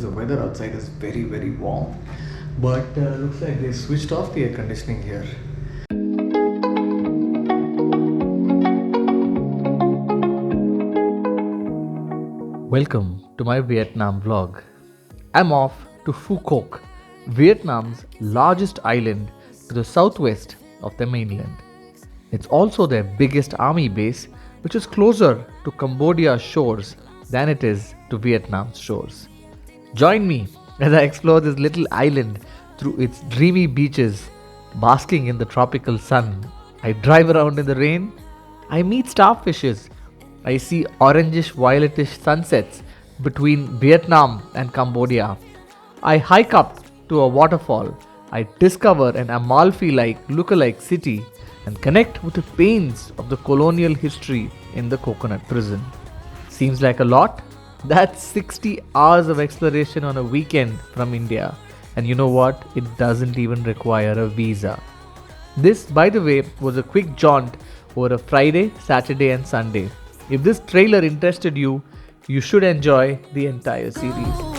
The weather outside is very warm, but looks like they switched off the air conditioning here. Welcome to my Vietnam vlog. I'm off to Phu Quoc, Vietnam's largest island to the southwest of the mainland. It's also their biggest army base, which is closer to Cambodia's shores than it is to Vietnam's shores. Join me as I explore this little island through its dreamy beaches, basking in the tropical sun. I drive around in the rain. I meet starfishes. I see orangish violetish sunsets between Vietnam and Cambodia. I hike up to a waterfall. I discover an Amalfi-like look-alike city and connect with the pains of the colonial history in the coconut prison. Seems like a lot? That's 60 hours of exploration on a weekend from India. And you know what? It doesn't even require a visa. This, by the way, was a quick jaunt over a Friday, Saturday, and Sunday. If this trailer interested you, you should enjoy the entire series.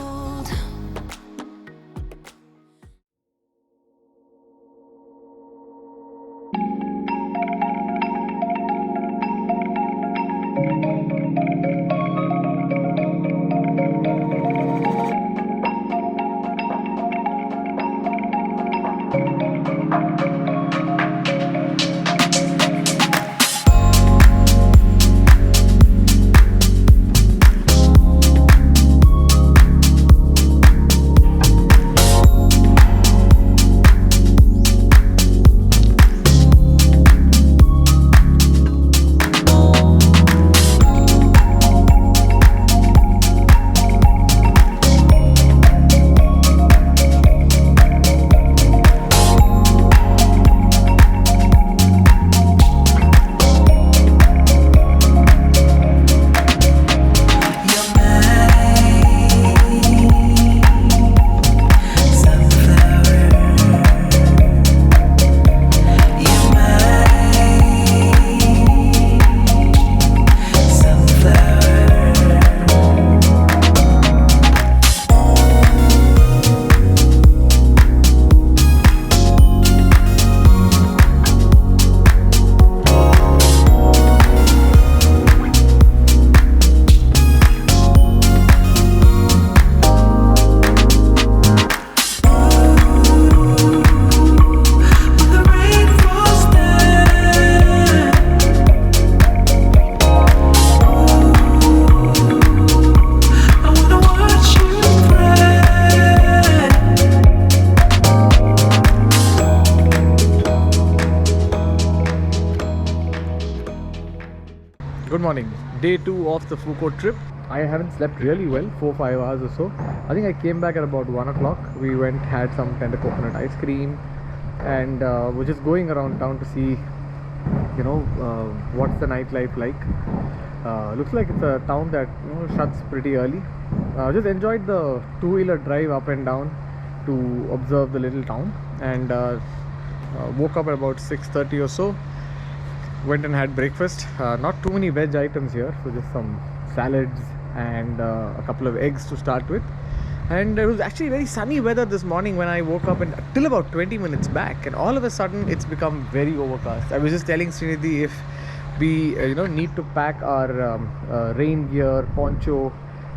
Good morning. Day 2 of the Phu Quoc trip. I haven't slept really well, 4-5 hours or so. I think I came back at about 1 o'clock. We went, had some tender coconut ice cream, and we're just going around town to see, what's the nightlife like. Looks like it's a town that shuts pretty early. Just enjoyed the two-wheeler drive up and down to observe the little town, and woke up at about 6:30 or so. Went and had breakfast. Not too many veg items here, so just some salads and a couple of eggs to start with. And it was actually very sunny weather this morning when I woke up, and till about 20 minutes back, and all of a sudden it's become very overcast. I was just telling Srinidhi if we need to pack our rain gear, poncho.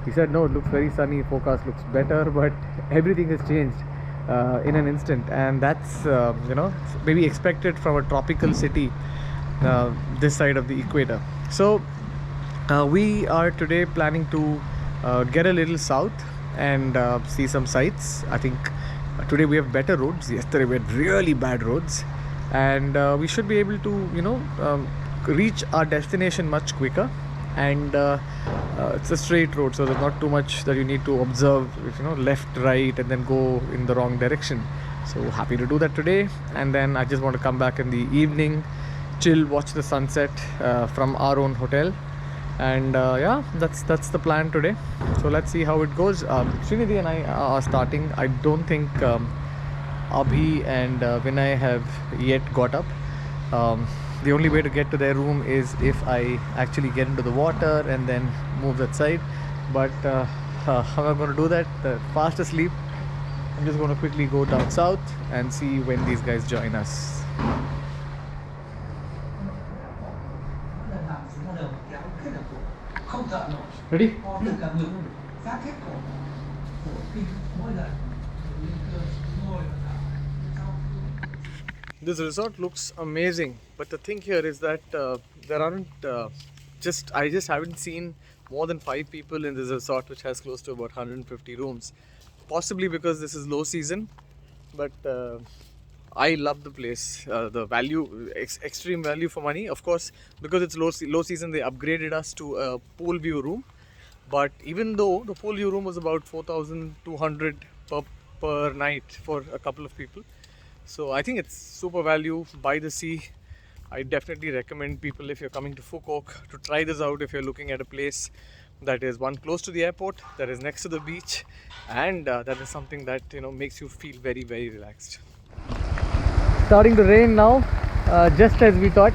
He said no, it looks very sunny, forecast looks better, but everything has changed in an instant, and that's maybe expected from a tropical city this side of the equator. So we are today planning to get a little south and see some sights. I think today we have better roads. Yesterday we had really bad roads, and we should be able to reach our destination much quicker. And it's a straight road, so there's not too much that you need to observe, left, right, and then go in the wrong direction. So happy to do that today. And then I just want to come back in the evening, chill, watch the sunset from our own hotel, and yeah, that's the plan today. So let's see how it goes. Srinidhi and I are starting. I don't think Abhi and Vinay have yet got up. The only way to get to their room is if I actually get into the water and then move that side, but I'm not going to do that. Fast asleep. I'm just going to quickly go down south and see when these guys join us. Ready? This resort looks amazing, but the thing here is that there aren't I just haven't seen more than 5 people in this resort, which has close to about 150 rooms. Possibly because this is low season, but I love the place. The value, extreme value for money. Of course, because it's low season, they upgraded us to a pool view room. But even though the pool view room was about 4,200 per night for a couple of people, so I think it's super value by the sea. I definitely recommend people, if you're coming to Phu Quoc, to try this out if you're looking at a place that is one close to the airport, that is next to the beach, and that is something that makes you feel very, very relaxed. Starting to rain now, just as we thought.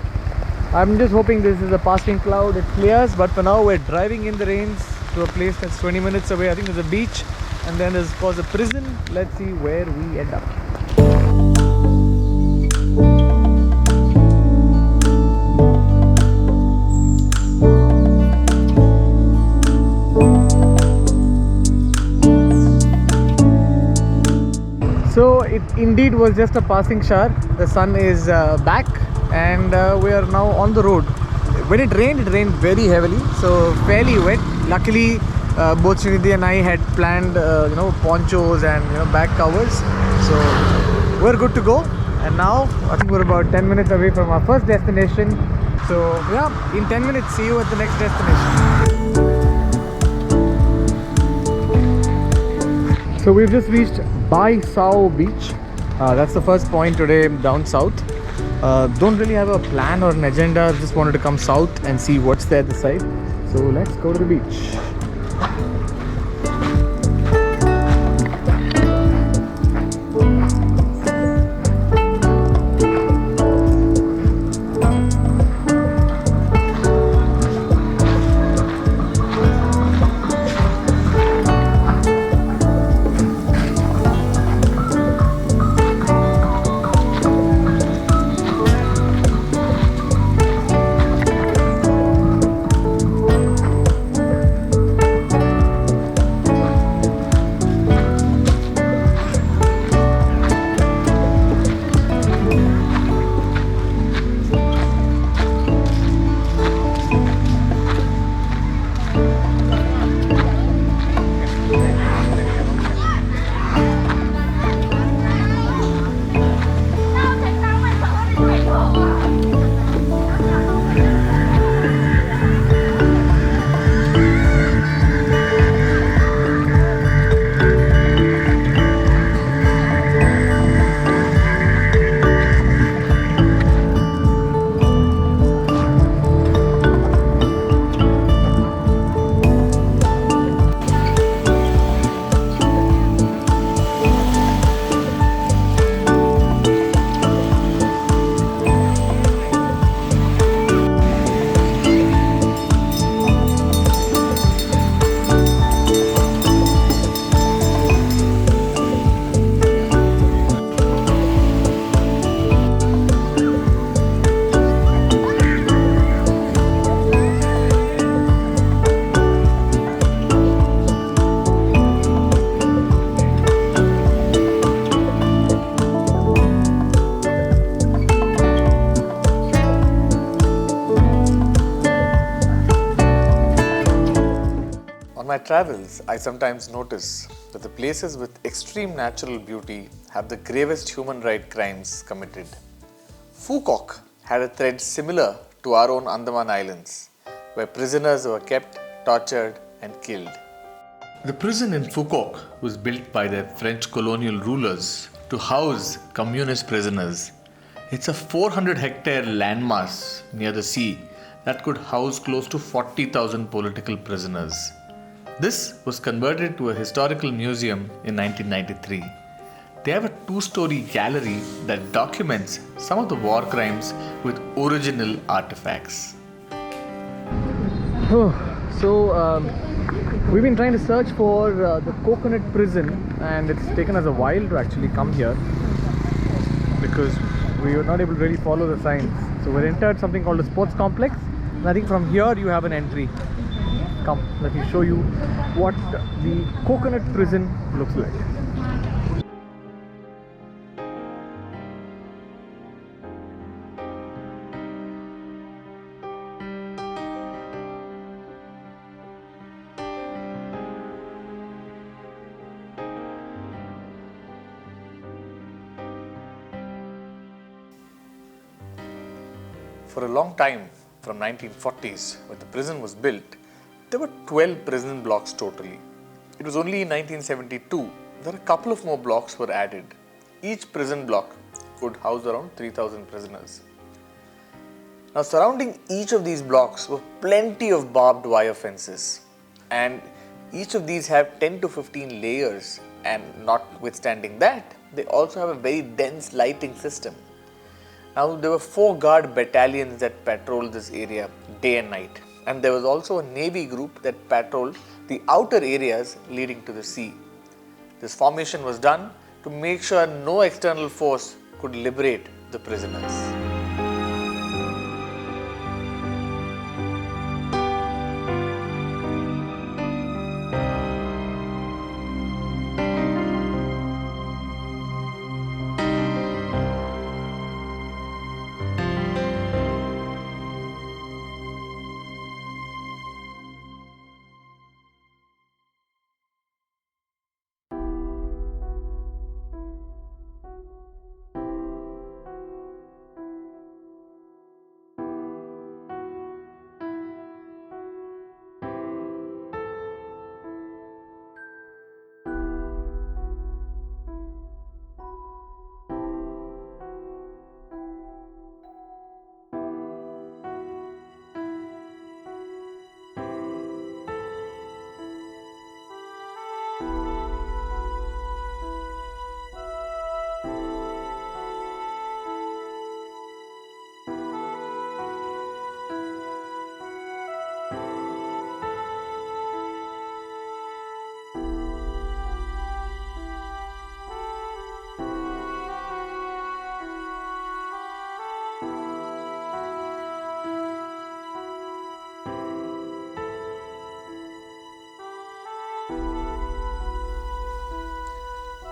I'm just hoping this is a passing cloud, it clears, but for now we're driving in the rains to a place that's 20 minutes away. I think there's a beach and then there's a prison. Let's see where we end up. So it indeed was just a passing shower. The sun is back and we are now on the road. When it rained very heavily, so fairly wet. Luckily both Srinidhi and I had planned ponchos and back covers, so we're good to go. And now I think we're about 10 minutes away from our first destination. So yeah, in 10 minutes see you at the next destination. So we've just reached by Sao Beach. That's the first point today down south. Don't really have a plan or an agenda, just wanted to come south and see what's there this side. So let's go to the beach. my travels, I sometimes notice that the places with extreme natural beauty have the gravest human rights crimes committed. Phu Quoc had a thread similar to our own Andaman Islands, where prisoners were kept, tortured and killed. The prison in Phu Quoc was built by the French colonial rulers to house communist prisoners. It's a 400-hectare landmass near the sea that could house close to 40,000 political prisoners. This was converted to a historical museum in 1993. They have a 2-story gallery that documents some of the war crimes with original artifacts. We've been trying to search for the coconut prison, and it's taken us a while to actually come here because we were not able to really follow the signs. So we're entered something called a sports complex, and I think from here you have an entry. Come, let me show you what the coconut prison looks like. For a long time, from 1940s, when the prison was built, there were 12 prison blocks totally. It was only in 1972 that a couple of more blocks were added. Each prison block could house around 3,000 prisoners. Now, surrounding each of these blocks were plenty of barbed wire fences, and each of these have 10 to 15 layers, and notwithstanding that, they also have a very dense lighting system. Now, there were 4 guard battalions that patrolled this area day and night, and there was also a Navy group that patrolled the outer areas leading to the sea. This formation was done to make sure no external force could liberate the prisoners.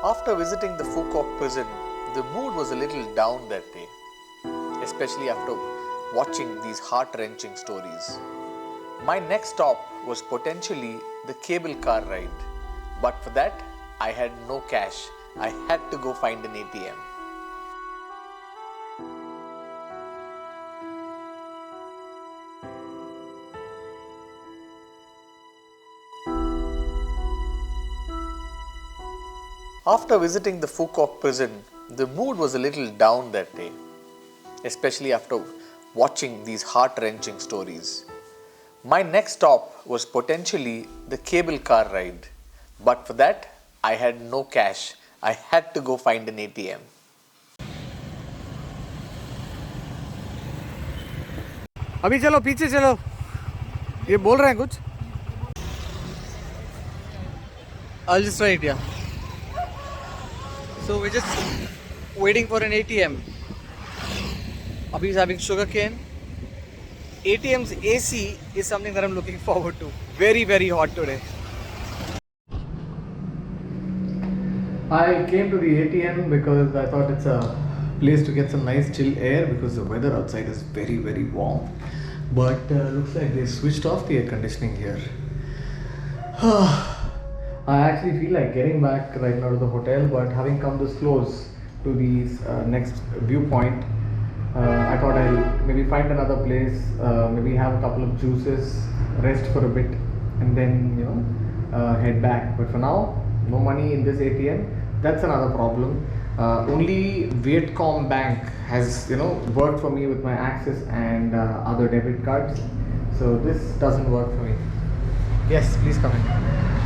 After visiting the Phu Quoc Prison, the mood was a little down that day, especially after watching these heart-wrenching stories. My next stop was potentially the cable car ride, but for that, I had no cash. I had to go find an ATM. After visiting the Phu Quoc Prison, the mood was a little down that day, especially after watching these heart-wrenching stories. My next stop was potentially the cable car ride, but for that, I had no cash. I had to go find an ATM. अभी चलो पीछे चलो ये बोल रहे हैं कुछ I'll just try it, yeah. So we're just waiting for an ATM. Abhi is having sugar cane. ATM's AC is something that I'm looking forward to. Very, very hot today. I came to the ATM because I thought it's a place to get some nice chill air because the weather outside is very, very warm. But looks like they switched off the air conditioning here. I actually feel like getting back right now to the hotel, but having come this close to the next viewpoint, I thought I'll maybe find another place, maybe have a couple of juices, rest for a bit, and then head back. But for now, no money in this ATM. That's another problem. Only Vietcom Bank has worked for me with my Axis and other debit cards. So this doesn't work for me. Yes, please come in.